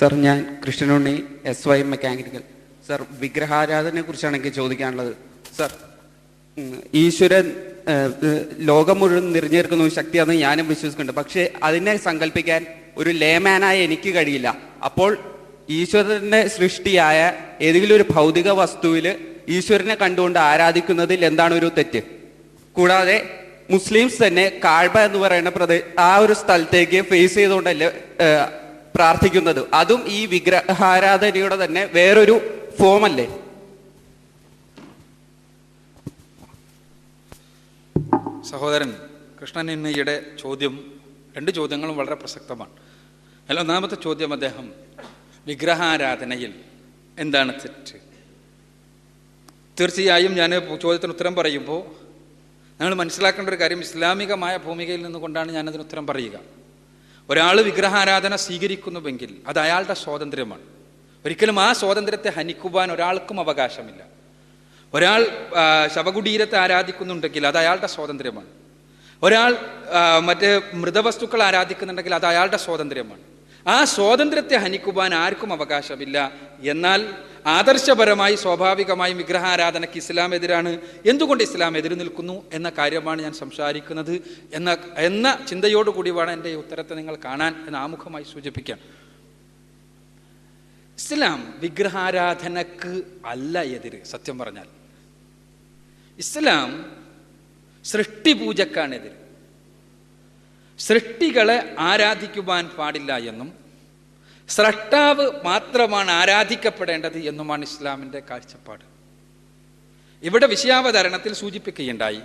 Sir, ഞാൻ Krishnanunni, SY mechanical. Sir, വിഗ്രഹാരാധനയെ കുറിച്ചാണ് എനിക്ക് ചോദിക്കാനുള്ളത്. സർ, ഈശ്വരൻ ലോകം മുഴുവൻ നിറഞ്ഞേർക്കുന്ന ഒരു ശക്തിയാണെന്ന് ഞാനും വിശ്വസിക്കുന്നുണ്ട്. പക്ഷേ അതിനെ സങ്കല്പിക്കാൻ ഒരു ലേമാനായ എനിക്ക് കഴിയില്ല. അപ്പോൾ ഈശ്വരന്റെ സൃഷ്ടിയായ ഏതെങ്കിലും ഒരു ഭൗതിക വസ്തുവിൽ ഈശ്വരനെ കണ്ടുകൊണ്ട് ആരാധിക്കുന്നതിൽ എന്താണ് ഒരു തെറ്റ്? കൂടാതെ മുസ്ലിംസ് തന്നെ കാഴ്ബ എന്ന് പറയുന്ന ആ ഒരു സ്ഥലത്തേക്ക് ഫേസ് ചെയ്തുകൊണ്ടല്ലേ പ്രാർത്ഥിക്കുന്നത്. അതും ഈ വിഗ്രഹാരാധനയുടെ തന്നെ വേറൊരു ഫോം അല്ലേ? സഹോദരൻ കൃഷ്ണനുണ്ണിയുടെ ചോദ്യം, രണ്ട് ചോദ്യങ്ങളും വളരെ പ്രസക്തമാണ്. അതിൽ ഒന്നാമത്തെ ചോദ്യം, അദ്ദേഹം വിഗ്രഹാരാധനയിൽ എന്താണ് തെറ്റ്? തീർച്ചയായും ഞാൻ ചോദ്യത്തിന് ഉത്തരം പറയുമ്പോൾ ഞങ്ങൾ മനസ്സിലാക്കേണ്ട ഒരു കാര്യം, ഇസ്ലാമികമായ ഭൂമികയിൽ നിന്നുകൊണ്ടാണ് ഞാനതിന് ഉത്തരം പറയുക. ഒരാൾ വിഗ്രഹാരാധന സ്വീകരിക്കുന്നുവെങ്കിൽ അത് അയാളുടെ സ്വാതന്ത്ര്യമാണ്. ഒരിക്കലും ആ സ്വാതന്ത്ര്യത്തെ ഹനിക്കുവാൻ ഒരാൾക്കും അവകാശമില്ല. ഒരാൾ ശവകുടീരത്തെ ആരാധിക്കുന്നുണ്ടെങ്കിൽ അത് അയാളുടെ സ്വാതന്ത്ര്യമാണ്. ഒരാൾ മറ്റ് മൃതവസ്തുക്കൾ ആരാധിക്കുന്നുണ്ടെങ്കിൽ അത് അയാളുടെ സ്വാതന്ത്ര്യമാണ്. ആ സ്വാതന്ത്ര്യത്തെ ഹനിക്കുവാൻ ആർക്കും അവകാശമില്ല. എന്നാൽ ആദർശപരമായി സ്വാഭാവികമായും വിഗ്രഹാരാധനയ്ക്ക് ഇസ്ലാം എതിരാണ്. എന്തുകൊണ്ട് ഇസ്ലാം എതിര് നിൽക്കുന്നു എന്ന കാര്യമാണ് ഞാൻ സംസാരിക്കുന്നത് എന്ന ചിന്തയോടുകൂടി വേണം എൻ്റെ ഈ ഉത്തരത്തെ നിങ്ങൾ കാണാൻ എന്ന് ആമുഖമായി സൂചിപ്പിക്കാം. ഇസ്ലാം വിഗ്രഹാരാധനക്ക് അല്ല എതിര്. സത്യം പറഞ്ഞാൽ ഇസ്ലാം സൃഷ്ടിപൂജക്കാണ് എതിര്. സൃഷ്ടികളെ ആരാധിക്കുവാൻ പാടില്ല എന്നും സ്രഷ്ടാവ് മാത്രമാണ് ആരാധിക്കപ്പെടേണ്ടത് എന്നുമാണ് ഇസ്ലാമിൻ്റെ കാഴ്ചപ്പാട്. ഇവിടെ വിഷയാവതരണത്തിൽ സൂചിപ്പിക്കുകയുണ്ടായി,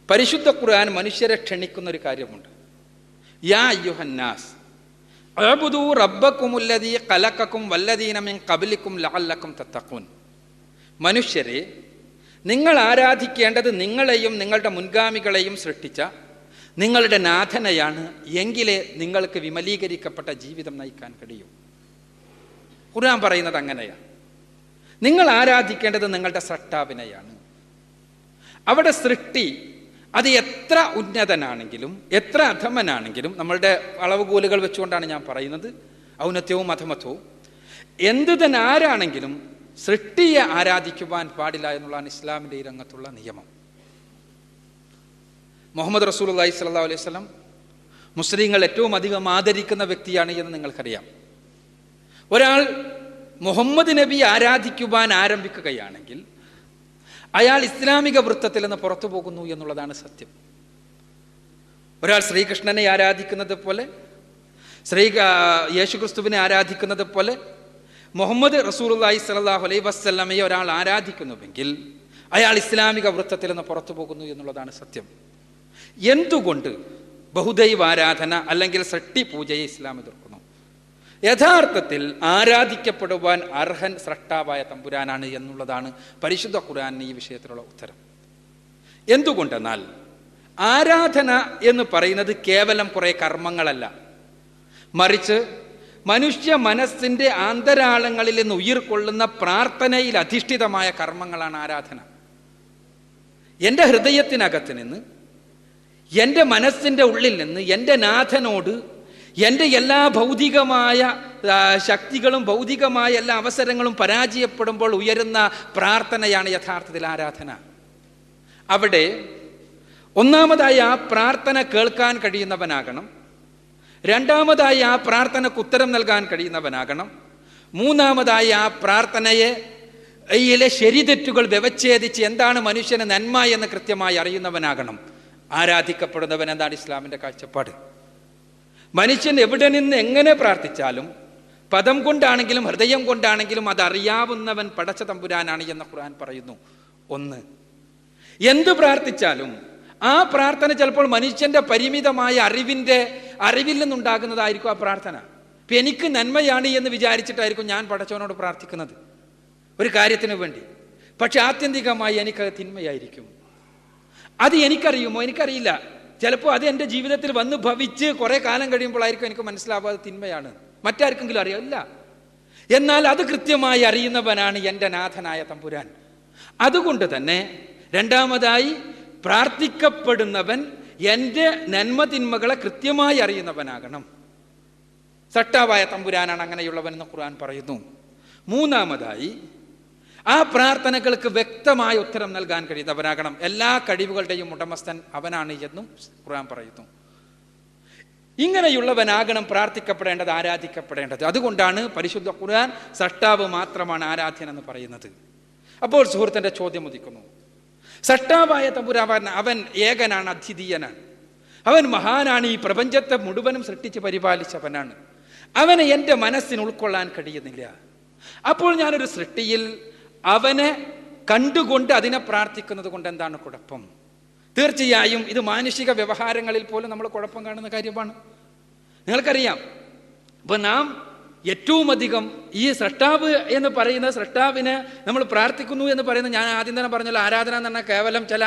പരിശുദ്ധ ഖുർആൻ മനുഷ്യരെ ക്ഷണിക്കുന്ന ഒരു കാര്യമുണ്ട്. യാ അയ്യുഹന്നാസ് അഅ്ബുദൂ റബ്ബക്കുമുല്ലദീ ഖലഖക്കും വല്ലദീന മിൻ ഖബ്ലിക്കും ലഅല്ലക്കും തത്തഖൂൻ. മനുഷ്യരെ, നിങ്ങൾ ആരാധിക്കേണ്ടത് നിങ്ങളെയും നിങ്ങളുടെ മുൻഗാമികളെയും സൃഷ്ടിച്ച നിങ്ങളുടെ നാഥനെയാണ്. എങ്കിലേ നിങ്ങൾക്ക് വിമലീകരിക്കപ്പെട്ട ജീവിതം നയിക്കാൻ കഴിയൂ. ഖുർആൻ പറയുന്നത് അങ്ങനെയാണ്. നിങ്ങൾ ആരാധിക്കേണ്ടത് നിങ്ങളുടെ സൃഷ്ടാവിനെയാണ്. അവിടെ സൃഷ്ടി അത് എത്ര ഉന്നതനാണെങ്കിലും എത്ര അധമനാണെങ്കിലും, നമ്മളുടെ അളവുകോലുകൾ വെച്ചുകൊണ്ടാണ് ഞാൻ പറയുന്നത്, ഔന്നത്യവും അധമത്വവും, എന്ത് തന്നെ ആരാണെങ്കിലും സൃഷ്ടിയെ ആരാധിക്കുവാൻ പാടില്ല എന്നുള്ളതാണ് ഇസ്ലാമിൻ്റെ ഈ രംഗത്തുള്ള നിയമം. മുഹമ്മദ് റസൂലുള്ളാഹി സ്വല്ലല്ലാഹു അലൈഹി വസല്ലം മുസ്ലിങ്ങൾ ഏറ്റവും അധികം ആദരിക്കുന്ന വ്യക്തിയാണ് എന്ന് നിങ്ങൾക്കറിയാം. ഒരാൾ മുഹമ്മദ് നബി ആരാധിക്കുവാൻ ആരംഭിക്കുകയാണെങ്കിൽ അയാൾ ഇസ്ലാമിക വൃത്തത്തിൽ നിന്ന് പുറത്തു പോകുന്നു എന്നുള്ളതാണ് സത്യം. ഒരാൾ ശ്രീകൃഷ്ണനെ ആരാധിക്കുന്നത് പോലെ, യേശുക്രിസ്തുവിനെ ആരാധിക്കുന്നത് പോലെ മുഹമ്മദ് റസൂലുള്ളാഹി സ്വല്ലല്ലാഹു അലൈഹി വസല്ലമയെ ഒരാൾ ആരാധിക്കുന്നുവെങ്കിൽ അയാൾ ഇസ്ലാമിക വൃത്തത്തിൽ നിന്ന് പുറത്തു പോകുന്നു എന്നുള്ളതാണ് സത്യം. എന്തുകൊണ്ട് ബഹുദൈവ ആരാധന അല്ലെങ്കിൽ സൃഷ്ടി പൂജയെ ഇസ്ലാം എതിർക്കുന്നു? യഥാർത്ഥത്തിൽ ആരാധിക്കപ്പെടുവാൻ അർഹൻ സ്രഷ്ടാവായ തമ്പുരാനാണ് എന്നുള്ളതാണ് പരിശുദ്ധ ഖുർആനിന് ഈ വിഷയത്തിലുള്ള ഉത്തരം. എന്തുകൊണ്ടെന്നാൽ ആരാധന എന്ന് പറയുന്നത് കേവലം കുറേ കർമ്മങ്ങളല്ല, മറിച്ച് മനുഷ്യ മനസ്സിൻ്റെ ആന്തരാളങ്ങളിൽ നിന്ന് ഉയിർക്കൊള്ളുന്ന പ്രാർത്ഥനയിൽ അധിഷ്ഠിതമായ കർമ്മങ്ങളാണ് ആരാധന. എൻ്റെ ഹൃദയത്തിനകത്ത് നിന്ന്, എൻ്റെ മനസ്സിൻ്റെ ഉള്ളിൽ നിന്ന് എൻ്റെ നാഥനോട് എൻ്റെ എല്ലാ ഭൗതികമായ ശക്തികളും ഭൗതികമായ എല്ലാ അവസരങ്ങളും പരാജയപ്പെടുമ്പോൾ ഉയരുന്ന പ്രാർത്ഥനയാണ് യഥാർത്ഥത്തിൽ ആരാധന. അവിടെ ഒന്നാമതായി ആ പ്രാർത്ഥന കേൾക്കാൻ കഴിയുന്നവനാകണം, രണ്ടാമതായി ആ പ്രാർത്ഥനയ്ക്ക് ഉത്തരം നൽകാൻ കഴിയുന്നവനാകണം, മൂന്നാമതായി ആ പ്രാർത്ഥനയെ ശരിതെറ്റുകൾ വ്യവച്ഛേദിച്ച് എന്താണ് മനുഷ്യന് നന്മ എന്ന് കൃത്യമായി അറിയുന്നവനാകണം. ആരാധിക്കപ്പെടുന്നവൻ എന്താണ് ഇസ്ലാമിൻ്റെ കാഴ്ചപ്പാട്? മനുഷ്യൻ എവിടെ നിന്ന് എങ്ങനെ പ്രാർത്ഥിച്ചാലും, പദം കൊണ്ടാണെങ്കിലും ഹൃദയം കൊണ്ടാണെങ്കിലും അതറിയാവുന്നവൻ പടച്ച തമ്പുരാനാണ് എന്ന് ഖുർആൻ പറയുന്നു. ഒന്ന്, എന്ത് പ്രാർത്ഥിച്ചാലും ആ പ്രാർത്ഥന ചിലപ്പോൾ മനുഷ്യന്റെ പരിമിതമായ അറിവിൽ നിന്നുണ്ടാകുന്നതായിരിക്കും ആ പ്രാർത്ഥന. ഇപ്പം എനിക്ക് നന്മയാണ് എന്ന് വിചാരിച്ചിട്ടായിരിക്കും ഞാൻ പടച്ചവനോട് പ്രാർത്ഥിക്കുന്നത് ഒരു കാര്യത്തിന് വേണ്ടി. പക്ഷെ ആത്യന്തികമായി എനിക്കത് തിന്മയായിരിക്കും. അത് എനിക്കറിയുമോ? എനിക്കറിയില്ല. ചിലപ്പോൾ അത് എൻ്റെ ജീവിതത്തിൽ വന്ന് ഭവിച്ച് കുറേ കാലം കഴിയുമ്പോഴായിരിക്കും എനിക്ക് മനസ്സിലാവുക അത് തിന്മയാണ്. മറ്റാർക്കെങ്കിലും അറിയില്ല. എന്നാൽ അത് കൃത്യമായി അറിയുന്നവനാണ് എൻ്റെ നാഥനായ തമ്പുരാൻ. അതുകൊണ്ട് തന്നെ രണ്ടാമതായി പ്രാർത്ഥിക്കപ്പെടുന്നവൻ എൻ്റെ നന്മ തിന്മകളെ കൃത്യമായി അറിയുന്നവനാകണം. സട്ടാവായ തമ്പുരാനാണ് അങ്ങനെയുള്ളവൻ എന്ന് ഖുർആൻ പറയുന്നു. മൂന്നാമതായി, ആ പ്രാർത്ഥനകൾക്ക് വ്യക്തമായ ഉത്തരം നൽകാൻ കഴിയുന്നവനാകണം. എല്ലാ കഴിവുകളുടെയും ഉടമസ്ഥൻ അവനാണ് എന്നും ഖുർആൻ പറയുന്നു. ഇങ്ങനെയുള്ളവനാകണം പ്രാർത്ഥിക്കപ്പെടേണ്ടത്, ആരാധിക്കപ്പെടേണ്ടത്. അതുകൊണ്ടാണ് പരിശുദ്ധ ഖുർആൻ സട്ടാവ് മാത്രമാണ് ആരാധ്യൻ എന്ന് പറയുന്നത്. അപ്പോൾ സുഹൃത്തിന്റെ ചോദ്യം ഉദിക്കുന്നു, സട്ടാവായ തമ്പുരാൻ അവൻ ഏകനാണ്, അദ്വിതീയനാണ്, അവൻ മഹാനാണ്, ഈ പ്രപഞ്ചത്തെ മുഴുവനും സൃഷ്ടിച്ച് പരിപാലിച്ചവനാണ്, അവനെ എൻ്റെ മനസ്സിന് ഉൾക്കൊള്ളാൻ കഴിയുന്നില്ല. അപ്പോൾ ഞാനൊരു സൃഷ്ടിയിൽ അവനെ കണ്ടുകൊണ്ട് അതിനെ പ്രാർത്ഥിക്കുന്നത് കൊണ്ട് എന്താണ് കുഴപ്പം? തീർച്ചയായും ഇത് മാനുഷിക വ്യവഹാരങ്ങളിൽ പോലും നമ്മൾ കുഴപ്പം കാണുന്ന കാര്യമാണ്. നിങ്ങൾക്കറിയാം, ഇപ്പൊ നാം ഏറ്റവും അധികം ഈ സൃഷ്ടാവ് എന്ന് പറയുന്ന സൃഷ്ടാവിനെ നമ്മൾ പ്രാർത്ഥിക്കുന്നു എന്ന് പറയുന്നത്, ഞാൻ ആദ്യം തന്നെ പറഞ്ഞല്ലോ, ആരാധന എന്ന് പറഞ്ഞാൽ കേവലം ചില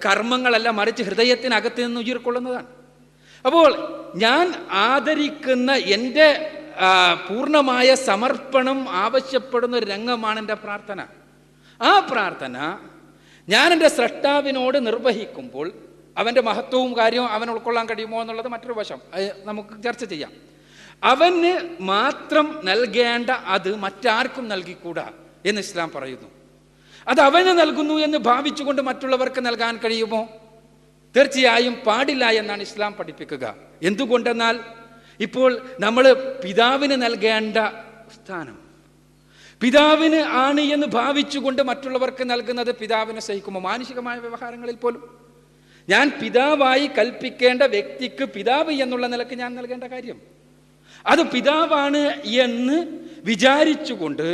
കർമ്മങ്ങളല്ല, മറിച്ച് ഹൃദയത്തിനകത്ത് നിന്ന് ഉയർക്കൊള്ളുന്നതാണ്. അപ്പോൾ ഞാൻ ആദരിക്കുന്ന എൻ്റെ പൂർണ്ണമായ സമർപ്പണം ആവശ്യപ്പെടുന്ന ഒരു രംഗമാണ് എൻ്റെ പ്രാർത്ഥന. ആ പ്രാർത്ഥന ഞാൻ എൻ്റെ സൃഷ്ടാവിനോട് നിർവഹിക്കുമ്പോൾ അവൻ്റെ മഹത്വവും കാര്യവും അവൻ ഉൾക്കൊള്ളാൻ കഴിയുമോ എന്നുള്ളത് മറ്റൊരു വശം, നമുക്ക് ചർച്ച ചെയ്യാം. അവന് മാത്രം നൽകേണ്ട അത് മറ്റാർക്കും നൽകിക്കൂടാ എന്ന് ഇസ്ലാം പറയുന്നു. അത് അവന് നൽകുന്നു എന്ന് ഭാവിച്ചുകൊണ്ട് മറ്റുള്ളവർക്ക് നൽകാൻ കഴിയുമോ? തീർച്ചയായും പാടില്ല എന്നാണ് ഇസ്ലാം പഠിപ്പിക്കുക. എന്തുകൊണ്ടെന്നാൽ, ഇപ്പോൾ നമ്മൾ പിതാവിന് നൽകേണ്ട സ്ഥാനം പിതാവിന് ആണ് എന്ന് ഭാവിച്ചുകൊണ്ട് മറ്റുള്ളവർക്ക് നൽകുന്നത് പിതാവിനെ സഹിക്കുമോ? മാനുഷികമായ വ്യവഹാരങ്ങളിൽ പോലും ഞാൻ പിതാവായി കൽപ്പിക്കേണ്ട വ്യക്തിക്ക് പിതാവ് എന്നുള്ള നിലക്ക് ഞാൻ നൽകേണ്ട കാര്യം, അത് പിതാവാണ് എന്ന് വിചാരിച്ചുകൊണ്ട്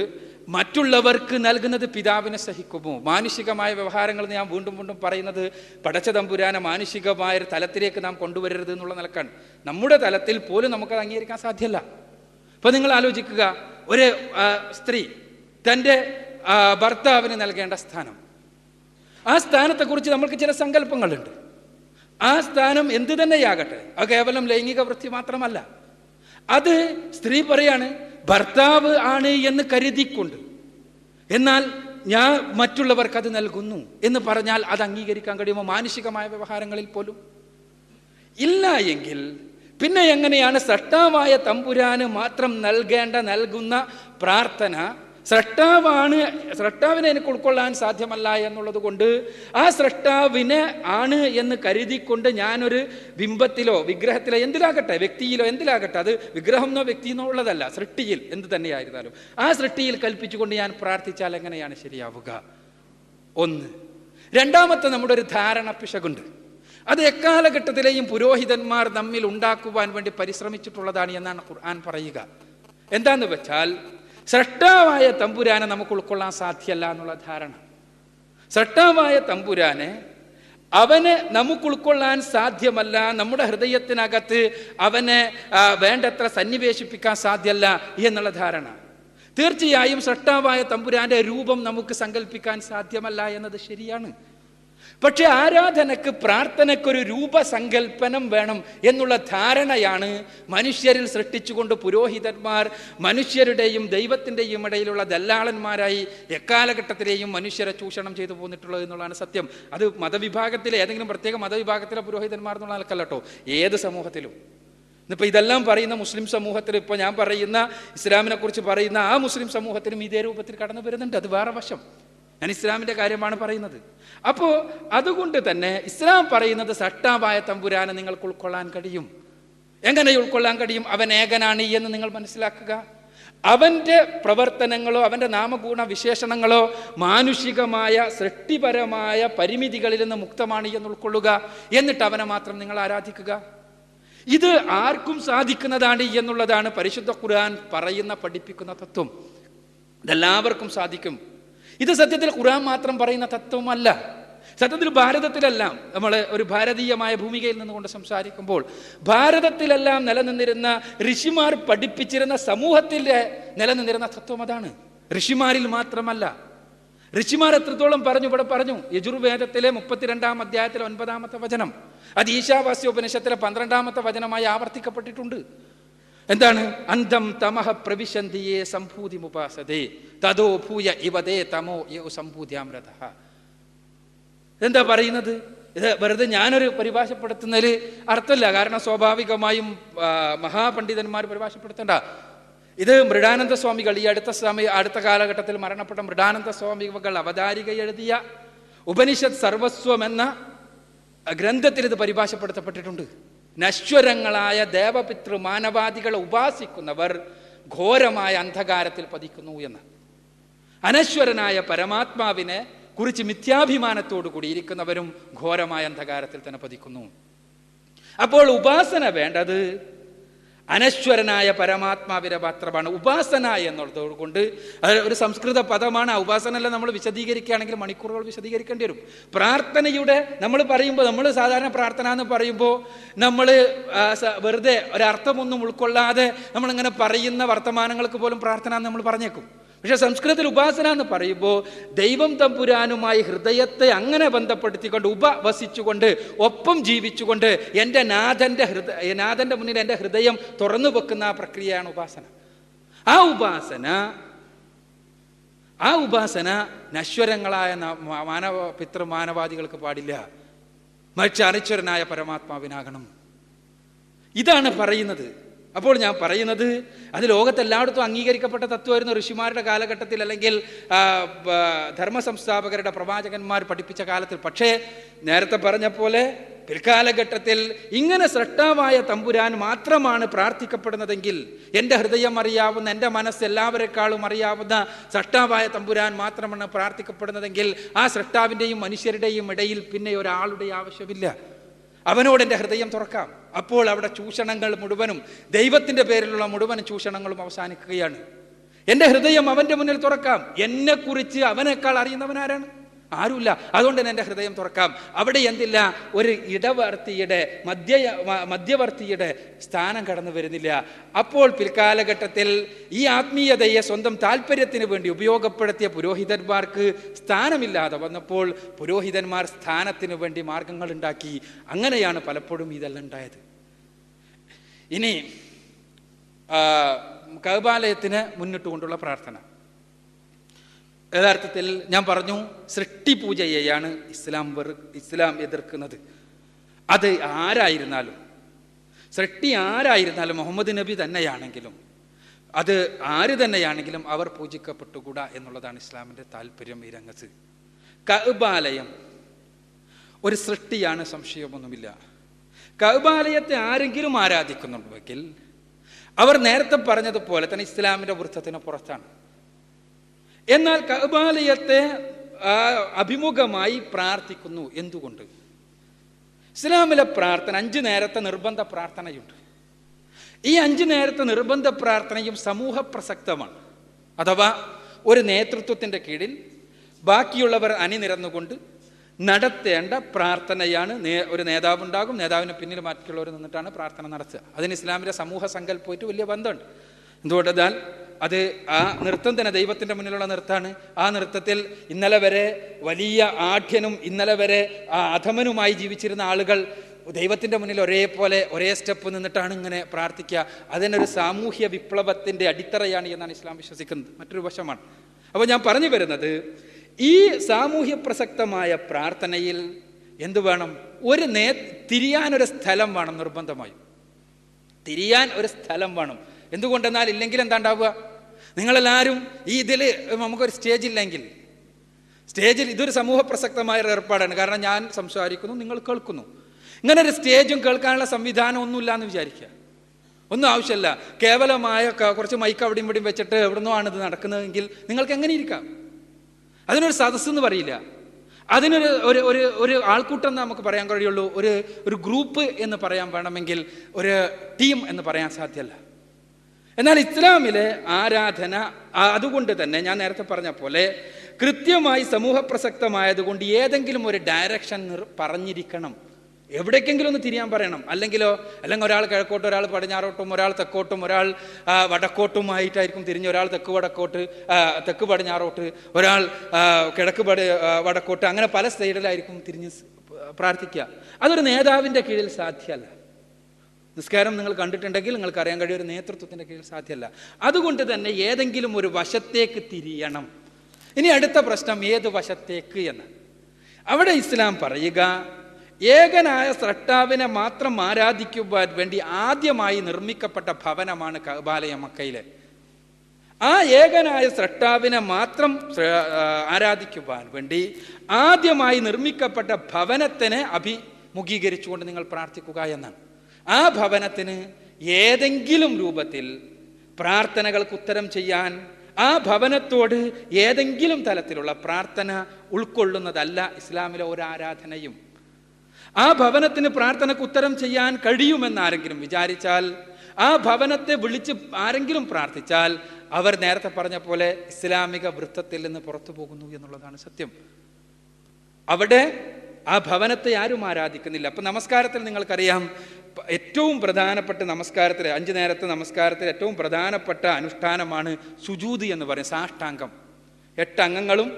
മറ്റുള്ളവർക്ക് നൽകുന്നത് പിതാവിനെ സഹിക്കുമോ? മാനുഷികമായ വ്യവഹാരങ്ങൾ ഞാൻ വീണ്ടും വീണ്ടും പറയുന്നത് പടച്ച തമ്പുരാനെ മാനുഷികമായ ഒരു തലത്തിലേക്ക് നാം കൊണ്ടുവരരുത് എന്നുള്ള നിലക്കാണ്. നമ്മുടെ തലത്തിൽ പോലും നമുക്കത് അംഗീകരിക്കാൻ സാധ്യമല്ല. ഇപ്പൊ നിങ്ങൾ ആലോചിക്കുക, ഒരു സ്ത്രീ തൻ്റെ ഭർത്താവിന് നൽകേണ്ട സ്ഥാനം, ആ സ്ഥാനത്തെക്കുറിച്ച് നമ്മൾക്ക് ചില സങ്കല്പങ്ങളുണ്ട്. ആ സ്ഥാനം എന്തു തന്നെയാകട്ടെ, അത് കേവലം ലൈംഗിക വൃത്തി മാത്രമല്ല, അത് സ്ത്രീ പറയാണ് ഭർത്താവ് ആണ് എന്ന് കരുതിക്കൊണ്ട്, എന്നാൽ ഞാൻ മറ്റുള്ളവർക്ക് അത് നൽകുന്നു എന്ന് പറഞ്ഞാൽ അത് അംഗീകരിക്കാൻ കഴിയുമോ? മാനുഷികമായ വ്യവഹാരങ്ങളിൽ പോലും ഇല്ല. എങ്കിൽ പിന്നെ എങ്ങനെയാണ് സൃഷ്ടാവായ തമ്പുരാന് മാത്രം നൽകുന്ന പ്രാർത്ഥന? സൃഷ്ടാവിനെ എനിക്ക് ഉൾക്കൊള്ളാൻ സാധ്യമല്ല എന്നുള്ളത് കൊണ്ട് ആ സൃഷ്ടാവിനെ ആണ് എന്ന് കരുതിക്കൊണ്ട് ഞാനൊരു ബിംബത്തിലോ വിഗ്രഹത്തിലോ എന്തിലാകട്ടെ, വ്യക്തിയിലോ എന്തിലാകട്ടെ, അത് വിഗ്രഹമെന്നോ വ്യക്തിയെന്നോ ഉള്ളതല്ല, സൃഷ്ടിയിൽ എന്ത് തന്നെയായിരുന്നാലും ആ സൃഷ്ടിയിൽ കൽപ്പിച്ചുകൊണ്ട് ഞാൻ പ്രാർത്ഥിച്ചാൽ എങ്ങനെയാണ് ശരിയാവുക? ഒന്ന്. രണ്ടാമത്തെ, നമ്മുടെ ഒരു ധാരണ പിശകുണ്ട്. അത് എക്കാലഘട്ടത്തിലെയും പുരോഹിതന്മാർ നമ്മിൽ ഉണ്ടാക്കുവാൻ വേണ്ടി പരിശ്രമിച്ചിട്ടുള്ളതാണ് എന്നാണ് ഖുർആൻ പറയുക. എന്താന്ന് വെച്ചാൽ, സൃഷ്ടാവായ തമ്പുരാനെ നമുക്ക് ഉൾക്കൊള്ളാൻ സാധ്യമല്ല എന്നുള്ള ധാരണ. സൃഷ്ടാവായ തമ്പുരാനെ അവനെ നമുക്ക് ഉൾക്കൊള്ളാൻ സാധ്യമല്ല, നമ്മുടെ ഹൃദയത്തിനകത്ത് അവനെ വേണ്ടത്ര സന്നിവേശിപ്പിക്കാൻ സാധ്യമല്ല എന്നുള്ള ധാരണ. തീർച്ചയായും സൃഷ്ടാവായ തമ്പുരാന്റെ രൂപം നമുക്ക് സങ്കല്പിക്കാൻ സാധ്യമല്ല എന്നത് ശരിയാണ്. പക്ഷെ ആരാധനക്ക്, പ്രാർത്ഥനയ്ക്കൊരു രൂപസങ്കല്പനം വേണം എന്നുള്ള ധാരണയാണ് മനുഷ്യരിൽ സൃഷ്ടിച്ചുകൊണ്ട് പുരോഹിതന്മാർ മനുഷ്യരുടെയും ദൈവത്തിൻ്റെയും ഇടയിലുള്ള ദല്ലാളന്മാരായി എക്കാലഘട്ടത്തിലെയും മനുഷ്യരെ ചൂഷണം ചെയ്തു പോന്നിട്ടുള്ളത് എന്നുള്ളതാണ് സത്യം. അത് മതവിഭാഗത്തിലെ ഏതെങ്കിലും പ്രത്യേക മതവിഭാഗത്തിലെ പുരോഹിതന്മാർ എന്നുള്ള ആൾക്കല്ലോ, ഏത് സമൂഹത്തിലും. ഇന്നിപ്പോൾ ഇതെല്ലാം പറയുന്ന മുസ്ലിം സമൂഹത്തിൽ, ഇപ്പോൾ ഞാൻ പറയുന്ന ഇസ്ലാമിനെ കുറിച്ച് പറയുന്ന ആ മുസ്ലിം സമൂഹത്തിലും ഇതേ രൂപത്തിൽ കടന്നു വരുന്നുണ്ട്. അത് വേറെ വശം. ഞാൻ ഇസ്ലാമിൻ്റെ കാര്യമാണ് പറയുന്നത്. അപ്പോൾ അതുകൊണ്ട് തന്നെ ഇസ്ലാം പറയുന്നത് സട്ടാവായ തമ്പുരാനെ നിങ്ങൾക്ക് ഉൾക്കൊള്ളാൻ കഴിയും. എങ്ങനെ ഉൾക്കൊള്ളാൻ കഴിയും? അവൻ ഏകനാണ് എന്ന് നിങ്ങൾ മനസ്സിലാക്കുക. അവൻ്റെ പ്രവർത്തനങ്ങളോ അവൻ്റെ നാമഗുണ വിശേഷണങ്ങളോ മാനുഷികമായ സൃഷ്ടിപരമായ പരിമിതികളിൽ നിന്ന് മുക്തമാണ് എന്ന് ഉൾക്കൊള്ളുക. എന്നിട്ട് അവനെ മാത്രം നിങ്ങൾ ആരാധിക്കുക. ഇത് ആർക്കും സാധിക്കുന്നതാണ് എന്നുള്ളതാണ് പരിശുദ്ധ ഖുർആൻ പഠിപ്പിക്കുന്ന തത്വം. ഇതെല്ലാവർക്കും സാധിക്കും. ഇത് സത്യത്തിൽ ഖുർആൻ മാത്രം പറയുന്ന തത്വമല്ല. സത്യത്തിൽ ഭാരതത്തിലെല്ലാം നമ്മൾ ഒരു ഭാരതീയമായ ഭൂമികയിൽ നിന്നുകൊണ്ട് സംസാരിക്കുമ്പോൾ ഭാരതത്തിലെല്ലാം നിലനിന്നിരുന്ന ഋഷിമാർ പഠിപ്പിച്ചിരുന്ന സമൂഹത്തിൽ നിലനിന്നിരുന്ന തത്വം അതാണ്. ഋഷിമാരിൽ മാത്രമല്ല. ഋഷിമാർ എത്രത്തോളം പറഞ്ഞു? ഇവിടെ പറഞ്ഞു, യജുർവേദത്തിലെ 32-ാം അധ്യായത്തിലെ 9-ാമത്തെ വചനം, അത് ഈശാവാസ്യോപനിഷത്തിലെ 12-ാമത്തെ വചനമായി ആവർത്തിക്കപ്പെട്ടിട്ടുണ്ട്. എന്താണ്? അന്തം തമഹ പ്രവിശന്തിയെ സംഭൂതി മുപാസതേ തദോ ഭൂയ ഇവദേ തമോ യോ സംഭൂതിയാമൃതഃ. എന്താ പറയുന്നത്? ഇത് വെറുതെ ഞാനൊരു പരിഭാഷപ്പെടുത്തുന്നതിൽ അർത്ഥമില്ല. കാരണം സ്വാഭാവികമായും മഹാപണ്ഡിതന്മാർ പരിഭാഷപ്പെടുത്തേണ്ട. ഇത് മൃഡാനന്ദ സ്വാമികൾ, ഈ അടുത്ത കാലഘട്ടത്തിൽ മരണപ്പെട്ട മൃഡാനന്ദ സ്വാമികൾ അവതാരിക എഴുതിയ ഉപനിഷത്ത് സർവസ്വം എന്ന ഗ്രന്ഥത്തിൽ ഇത് പരിഭാഷപ്പെടുത്തപ്പെട്ടിട്ടുണ്ട്. നശ്വരങ്ങളായ ദേവപിതൃ മാനവാദികളെ ഉപാസിക്കുന്നവർ ഘോരമായ അന്ധകാരത്തിൽ പതിക്കുന്നു എന്ന്. അനശ്വരനായ പരമാത്മാവിനെ കുറിച്ച് മിഥ്യാഭിമാനത്തോടു കൂടി ഇരിക്കുന്നവരും ഘോരമായ അന്ധകാരത്തിൽ തന്നെ പതിക്കുന്നു. അപ്പോൾ ഉപാസന വേണ്ടത് അനശ്വരനായ പരമാത്മാവിന്റെ മാത്രമാണ്. ഉപാസന എന്നുള്ളത് കൊണ്ട് ഒരു സംസ്കൃത പദമാണ്. ആ ഉപാസനയെല്ലാം നമ്മൾ വിശദീകരിക്കുകയാണെങ്കിൽ മണിക്കൂറുകൾ വിശദീകരിക്കേണ്ടി വരും. പ്രാർത്ഥനയുടെ നമ്മൾ പറയുമ്പോൾ, നമ്മൾ സാധാരണ പ്രാർത്ഥന എന്ന് പറയുമ്പോൾ നമ്മൾ വെറുതെ ഒരർത്ഥമൊന്നും ഉൾക്കൊള്ളാതെ നമ്മളിങ്ങനെ പറയുന്ന വർത്തമാനങ്ങൾക്ക് പോലും പ്രാർത്ഥന എന്ന് നമ്മൾ പറഞ്ഞേക്കും. പക്ഷെ സംസ്കൃതത്തിൽ ഉപാസന എന്ന് പറയുമ്പോൾ ദൈവം തമ്പുരാനുമായി ഹൃദയത്തെ അങ്ങനെ ബന്ധപ്പെടുത്തിക്കൊണ്ട് ഉപവസിച്ചുകൊണ്ട് ഒപ്പം ജീവിച്ചുകൊണ്ട് എൻ്റെ നാഥൻ്റെ മുന്നിൽ എൻ്റെ ഹൃദയം തുറന്നു വെക്കുന്ന ആ പ്രക്രിയയാണ് ഉപാസന. ആ ഉപാസന നശ്വരങ്ങളായ പിതൃമാനവാദികൾക്ക് പാടില്ല, മറിച്ച് അനശ്വരനായ പരമാത്മാവിനാകണം. ഇതാണ് പറയുന്നത്. അപ്പോൾ ഞാൻ പറയുന്നത്, അത് ലോകത്തെല്ലായിടത്തും അംഗീകരിക്കപ്പെട്ട തത്വമായിരുന്നു ഋഷിമാരുടെ കാലഘട്ടത്തിൽ, അല്ലെങ്കിൽ ധർമ്മ സംസ്ഥാപകരുടെ പ്രവാചകന്മാർ പഠിപ്പിച്ച കാലത്തിൽ. പക്ഷേ നേരത്തെ പറഞ്ഞ പോലെ പിൽക്കാലഘട്ടത്തിൽ ഇങ്ങനെ സൃഷ്ടാവായ തമ്പുരാൻ മാത്രമാണ് പ്രാർത്ഥിക്കപ്പെടുന്നതെങ്കിൽ, എൻ്റെ ഹൃദയം അറിയാവുന്ന, എൻ്റെ മനസ്സ് എല്ലാവരെക്കാളും അറിയാവുന്ന സൃഷ്ടാവായ തമ്പുരാൻ മാത്രമാണ് പ്രാർത്ഥിക്കപ്പെടുന്നതെങ്കിൽ ആ സൃഷ്ടാവിൻ്റെയും മനുഷ്യരുടെയും ഇടയിൽ പിന്നെ ഒരാളുടെ ആവശ്യമില്ല. അവനോട് എൻ്റെ ഹൃദയം തുറക്കാം. അപ്പോൾ അവിടെ ചൂഷണങ്ങൾ മുഴുവനും, ദൈവത്തിൻ്റെ പേരിലുള്ള മുഴുവൻ ചൂഷണങ്ങളും അവസാനിക്കുകയാണ്. എൻ്റെ ഹൃദയം അവൻ്റെ മുന്നിൽ തുറക്കാം. എന്നെക്കുറിച്ച് അവനേക്കാൾ അറിയുന്നവനാരാണ്? ആരുമില്ല. അതുകൊണ്ട് തന്നെ എൻ്റെ ഹൃദയം തുറക്കാം. അവിടെ എന്തില്ല, ഒരു മധ്യവർത്തിയുടെ സ്ഥാനം കടന്നു വരുന്നില്ല. അപ്പോൾ പിൽക്കാലഘട്ടത്തിൽ ഈ ആത്മീയതയെ സ്വന്തം താല്പര്യത്തിന് വേണ്ടി ഉപയോഗപ്പെടുത്തിയ പുരോഹിതന്മാർക്ക് സ്ഥാനമില്ലാതെ വന്നപ്പോൾ പുരോഹിതന്മാർ സ്ഥാനത്തിന് വേണ്ടി മാർഗങ്ങൾ ഉണ്ടാക്കി. അങ്ങനെയാണ് പലപ്പോഴും ഇതെല്ലാം ഉണ്ടായത്. ഇനി കഅബാലയത്തിന് മുന്നിട്ടുകൊണ്ടുള്ള പ്രാർത്ഥന, യഥാർത്ഥത്തിൽ ഞാൻ പറഞ്ഞു, സൃഷ്ടിപൂജയെയാണ് ഇസ്ലാം എതിർക്കുന്നത്. അത് ആരായിരുന്നാലും, സൃഷ്ടി ആരായിരുന്നാലും, മുഹമ്മദ് നബി തന്നെയാണെങ്കിലും, അത് ആര് തന്നെയാണെങ്കിലും അവർ പൂജിക്കപ്പെട്ടുകൂടാ എന്നുള്ളതാണ് ഇസ്ലാമിൻ്റെ താല്പര്യം ഈ രംഗത്ത്. കഅബാലയം ഒരു സൃഷ്ടിയാണ്, സംശയമൊന്നുമില്ല. കഅബാലയത്തെ ആരെങ്കിലും ആരാധിക്കുന്നുണ്ടെങ്കിൽ അവർ നേരത്തെ പറഞ്ഞതുപോലെ തന്നെ ഇസ്ലാമിൻ്റെ വൃത്തത്തിന് പുറത്താണ്. എന്നാൽ കഅബാലയത്തെ അഭിമുഖമായി പ്രാർത്ഥിക്കുന്നു. എന്തുകൊണ്ട്? ഇസ്ലാമിലെ പ്രാർത്ഥന 5 നേരത്തെ നിർബന്ധ പ്രാർത്ഥനയുണ്ട്. ഈ 5 നേരത്തെ നിർബന്ധ പ്രാർത്ഥനയും സമൂഹ പ്രസക്തമാണ്. അഥവാ ഒരു നേതൃത്വത്തിൻ്റെ കീഴിൽ ബാക്കിയുള്ളവർ അണിനിരന്നുകൊണ്ട് നടത്തേണ്ട പ്രാർത്ഥനയാണ്. ഒരു നേതാവുണ്ടാകും, നേതാവിന് പിന്നിൽ ബാക്കിയുള്ളവർ നിന്നിട്ടാണ് പ്രാർത്ഥന നടത്തുക. അതിന് ഇസ്ലാമിലെ സമൂഹ സങ്കല്പമായിട്ട് വലിയ ബന്ധമുണ്ട്. എന്തുകൊണ്ടെന്നാൽ അത് ആ നൃത്തം തന്നെ ദൈവത്തിൻ്റെ മുന്നിലുള്ള നൃത്തമാണ്. ആ നൃത്തത്തിൽ ഇന്നലെ വരെ വലിയ ആഢ്യനും ഇന്നലെ വരെ അധമനുമായി ജീവിച്ചിരുന്ന ആളുകൾ ദൈവത്തിൻ്റെ മുന്നിൽ ഒരേപോലെ ഒരേ സ്റ്റെപ്പ് നിന്നിട്ടാണ് ഇങ്ങനെ പ്രാർത്ഥിക്കുക. അതിനൊരു സാമൂഹ്യ വിപ്ലവത്തിൻ്റെ അടിത്തറയാണ് എന്നാണ് ഇസ്ലാം വിശ്വസിക്കുന്നത്. മറ്റൊരു വശമാണ്. അപ്പോൾ ഞാൻ പറഞ്ഞു വരുന്നത്, ഈ സാമൂഹ്യ പ്രസക്തമായ പ്രാർത്ഥനയിൽ എന്തു വേണം? തിരിയാനൊരു സ്ഥലം വേണം. നിർബന്ധമായും തിരിയാൻ ഒരു സ്ഥലം വേണം. എന്തുകൊണ്ടെന്നാൽ ഇല്ലെങ്കിൽ എന്താ ഉണ്ടാവുക? നിങ്ങളെല്ലാവരും ഇതിൽ നമുക്കൊരു സ്റ്റേജില്ലെങ്കിൽ, സ്റ്റേജിൽ ഇതൊരു സമൂഹ പ്രസക്തമായ ഏർപ്പാടാണ്. കാരണം ഞാൻ സംസാരിക്കുന്നു, നിങ്ങൾ കേൾക്കുന്നു. ഇങ്ങനെ ഒരു സ്റ്റേജും കേൾക്കാനുള്ള സംവിധാനം ഒന്നുമില്ല എന്ന് വിചാരിക്കുക. ഒന്നും ആവശ്യമില്ല. കേവലമായ കുറച്ച് മൈക്ക് അവിടെയും ഇവിടെയും വെച്ചിട്ട് എവിടുന്നോ ആണ് ഇത് നടക്കുന്നതെങ്കിൽ നിങ്ങൾക്ക് എങ്ങനെ ഇരിക്കാം? അതിനൊരു സദസ്സെന്ന് പറയില്ല. അതിനൊരു ഒരു ആൾക്കൂട്ടം എന്ന് നമുക്ക് പറയാൻ കഴിയുള്ളൂ. ഒരു ഗ്രൂപ്പ് എന്ന് പറയാൻ വേണമെങ്കിൽ ഒരു ടീം എന്ന് പറയാൻ സാധ്യമല്ല. എന്നാൽ ഇസ്ലാമിലെ ആരാധന അതുകൊണ്ട് തന്നെ ഞാൻ നേരത്തെ പറഞ്ഞ പോലെ കൃത്യമായി സമൂഹ പ്രസക്തമായതുകൊണ്ട് ഏതെങ്കിലും ഒരു ഡയറക്ഷൻ പറഞ്ഞിരിക്കണം. എവിടേക്കെങ്കിലും ഒന്ന് തിരിയാൻ പറയണം. അല്ലെങ്കിൽ ഒരാൾ കിഴക്കോട്ടും, ഒരാൾ പടിഞ്ഞാറോട്ടും, ഒരാൾ തെക്കോട്ടും, ഒരാൾ വടക്കോട്ടുമായിട്ടായിരിക്കും തിരിഞ്ഞ്, ഒരാൾ തെക്ക് പടിഞ്ഞാറോട്ട്, ഒരാൾ കിഴക്ക് വടക്കോട്ട്, അങ്ങനെ പല സൈഡിലായിരിക്കും തിരിഞ്ഞ് പ്രാർത്ഥിക്കുക. അതൊരു നേതാവിൻ്റെ കീഴിൽ സാധ്യമല്ല. നിസ്കാരം നിങ്ങൾ കണ്ടിട്ടുണ്ടെങ്കിൽ നിങ്ങൾക്ക് അറിയാൻ കഴിയും, ഒരു നേതൃത്വത്തിൻ്റെ കീഴിൽ സാധ്യമല്ല. അതുകൊണ്ട് തന്നെ ഏതെങ്കിലും ഒരു വശത്തേക്ക് തിരിയണം. ഇനി അടുത്ത പ്രശ്നം, ഏത് വശത്തേക്ക് എന്ന്. അവിടെ ഇസ്ലാം പറയുക, ഏകനായ സ്രഷ്ടാവിനെ മാത്രം ആരാധിക്കുവാൻ വേണ്ടി ആദ്യമായി നിർമ്മിക്കപ്പെട്ട ഭവനമാണ് കഅബാലയം മക്കയിലെ. ആ ഏകനായ സ്രഷ്ടാവിനെ മാത്രം ആരാധിക്കുവാൻ വേണ്ടി ആദ്യമായി നിർമ്മിക്കപ്പെട്ട ഭവനത്തിനെ അഭിമുഖീകരിച്ചുകൊണ്ട് നിങ്ങൾ പ്രാർത്ഥിക്കുക എന്നാണ്. ആ ഭവനത്തിന് ഏതെങ്കിലും രൂപത്തിൽ പ്രാർത്ഥനകൾക്ക് ഉത്തരം ചെയ്യാൻ, ആ ഭവനത്തോട് ഏതെങ്കിലും തലത്തിലുള്ള പ്രാർത്ഥന ഉൾക്കൊള്ളുന്നതല്ല ഇസ്ലാമിലെ ഒരു ആരാധനയും. ആ ഭവനത്തിന് പ്രാർത്ഥനയ്ക്ക് ഉത്തരം ചെയ്യാൻ കഴിയുമെന്ന് ആരെങ്കിലും വിചാരിച്ചാൽ, ആ ഭവനത്തെ വിളിച്ച് ആരെങ്കിലും പ്രാർത്ഥിച്ചാൽ, അവർ നേരത്തെ പറഞ്ഞ പോലെ ഇസ്ലാമിക വൃത്തത്തിൽ നിന്ന് പുറത്തു പോകുന്നു എന്നുള്ളതാണ് സത്യം. അവിടെ ആ ഭവനത്തെ ആരും ആരാധിക്കുന്നില്ല. അപ്പൊ നമസ്കാരത്തിൽ നിങ്ങൾക്കറിയാം, ഏറ്റവും പ്രധാനപ്പെട്ട നമസ്കാരത്തിൽ, 5 നേരത്തെ നമസ്കാരത്തിൽ ഏറ്റവും പ്രധാനപ്പെട്ട അനുഷ്ഠാനമാണ് സുജൂദ് എന്ന് പറയും, സാഷ്ടാംഗം. 8 അംഗങ്ങളും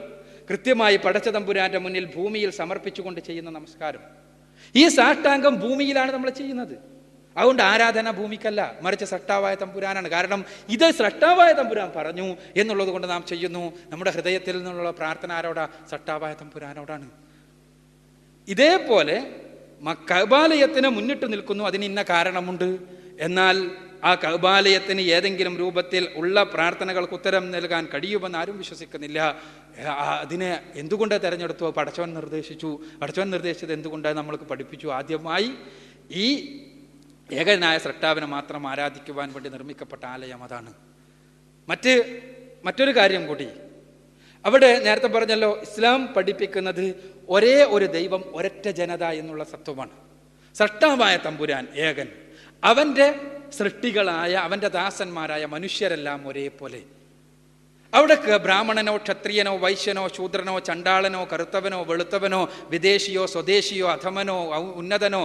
കൃത്യമായി പടച്ച തമ്പുരാന്റെ മുന്നിൽ ഭൂമിയിൽ സമർപ്പിച്ചുകൊണ്ട് ചെയ്യുന്ന നമസ്കാരം. ഈ സാഷ്ടാംഗം ഭൂമിയിലാണ് നമ്മൾ ചെയ്യുന്നത്. അതുകൊണ്ട് ആരാധന ഭൂമിക്കല്ല, മറിച്ച് സ്രഷ്ടാവായ തമ്പുരാനാണ്. കാരണം ഇത് സ്രഷ്ടാവായ തമ്പുരാൻ പറഞ്ഞു എന്നുള്ളത് കൊണ്ട് നാം ചെയ്യുന്നു. നമ്മുടെ ഹൃദയത്തിൽ നിന്നുള്ള പ്രാർത്ഥന ആരോടാ? സ്രഷ്ടാവായ തമ്പുരാനോടാണ്. ഇതേപോലെ കഅബാലയത്തിന് മുന്നിട്ട് നിൽക്കുന്നു, അതിന് ഇന്ന കാരണമുണ്ട്. എന്നാൽ ആ കഅബാലയത്തിന് ഏതെങ്കിലും രൂപത്തിൽ ഉള്ള പ്രാർത്ഥനകൾക്ക് ഉത്തരം നൽകാൻ കഴിയുമെന്ന് ആരും വിശ്വസിക്കുന്നില്ല. അതിനെ എന്തുകൊണ്ട് തിരഞ്ഞെടുത്തു? പടച്ചവൻ നിർദ്ദേശിച്ചു. പടച്ചവൻ നിർദ്ദേശിച്ചത് എന്തുകൊണ്ട് നമ്മൾക്ക് പഠിപ്പിച്ചു. ആദ്യമായി ഈ ഏകനായ സ്രഷ്ടാവിനെ മാത്രം ആരാധിക്കുവാൻ വേണ്ടി നിർമ്മിക്കപ്പെട്ട ആലയം അതാണ്. മറ്റൊരു കാര്യം കൂടി, അവിടെ നേരത്തെ പറഞ്ഞല്ലോ, ഇസ്ലാം പഠിപ്പിക്കുന്നത് ഒരേ ഒരു ദൈവം, ഒരൊറ്റ ജനത എന്നുള്ള സത്വമാണ്. സ്രഷ്ടാവായ തമ്പുരാൻ ഏകൻ, അവൻ്റെ സൃഷ്ടികളായ അവൻ്റെ ദാസന്മാരായ മനുഷ്യരെല്ലാം ഒരേപോലെ. അവിടെ ബ്രാഹ്മണനോ ക്ഷത്രിയനോ വൈശ്യനോ ശൂദ്രനോ ചണ്ടാളനോ കറുത്തവനോ വെളുത്തവനോ വിദേശിയോ സ്വദേശിയോ അധമനോ ഉന്നതനോ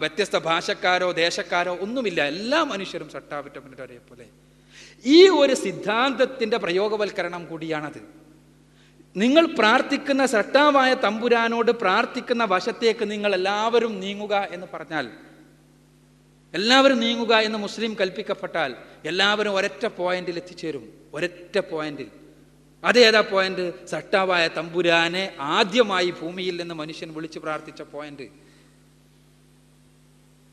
വ്യത്യസ്ത ഭാഷക്കാരോ ദേശക്കാരോ ഒന്നുമില്ല. എല്ലാ മനുഷ്യരും സ്രഷ്ടാവിറ്റ മുന്നിൽ ഒരേപോലെ. ഈ ഒരു സിദ്ധാന്തത്തിൻ്റെ പ്രയോഗവൽക്കരണം കൂടിയാണത്. നിങ്ങൾ പ്രാർത്ഥിക്കുന്ന സ്രഷ്ടാവായ തമ്പുരാനോട് പ്രാർത്ഥിക്കുന്ന വശത്തേക്ക് നിങ്ങൾ എല്ലാവരും നീങ്ങുക എന്ന് പറഞ്ഞാൽ, എല്ലാവരും നീങ്ങുക എന്ന് മുസ്ലിം കൽപ്പിക്കപ്പെട്ടാൽ, എല്ലാവരും ഒരൊറ്റ പോയിന്റിൽ എത്തിച്ചേരും. ഒരൊറ്റ പോയിന്റിൽ. അതേതാ പോയിന്റ്? സ്രഷ്ടാവായ തമ്പുരാനെ ആദ്യമായി ഭൂമിയിൽ നിന്ന് മനുഷ്യൻ വിളിച്ചു പ്രാർത്ഥിച്ച പോയിന്റ്.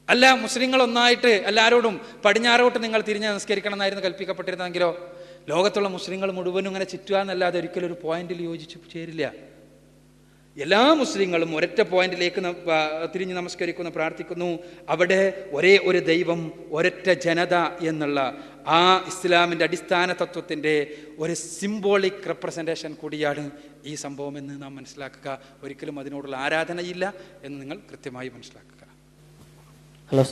അല്ല മുസ്ലിങ്ങൾ ഒന്നായിട്ട് എല്ലാവരോടും പടിഞ്ഞാറോട്ട് നിങ്ങൾ തിരിഞ്ഞ് നമസ്കരിക്കണം എന്നായിരുന്നു കൽപ്പിക്കപ്പെട്ടിരുന്നെങ്കിലോ, ലോകത്തുള്ള മുസ്ലിങ്ങൾ മുഴുവനും ഇങ്ങനെ ചുറ്റുക എന്നല്ലാതെ ഒരിക്കലും ഒരു പോയിന്റിൽ യോജിച്ച് ചേരില്ല. എല്ലാ മുസ്ലിങ്ങളും ഒരൊറ്റ പോയിന്റിലേക്ക് തിരിഞ്ഞ് നമസ്കരിക്കുന്നു, പ്രാർത്ഥിക്കുന്നു. അവിടെ ഒരേ ഒരു ദൈവം, ഒരൊറ്റ ജനത എന്നുള്ള ആ ഇസ്ലാമിൻ്റെ അടിസ്ഥാന തത്വത്തിൻ്റെ ഒരു സിംബോളിക് റെപ്രസെൻറ്റേഷൻ കൂടിയാണ് ഈ സംഭവം എന്ന് നാം മനസ്സിലാക്കുക. ഒരിക്കലും അതിനോടുള്ള ആരാധനയില്ല എന്ന് നിങ്ങൾ കൃത്യമായി മനസ്സിലാക്കുക.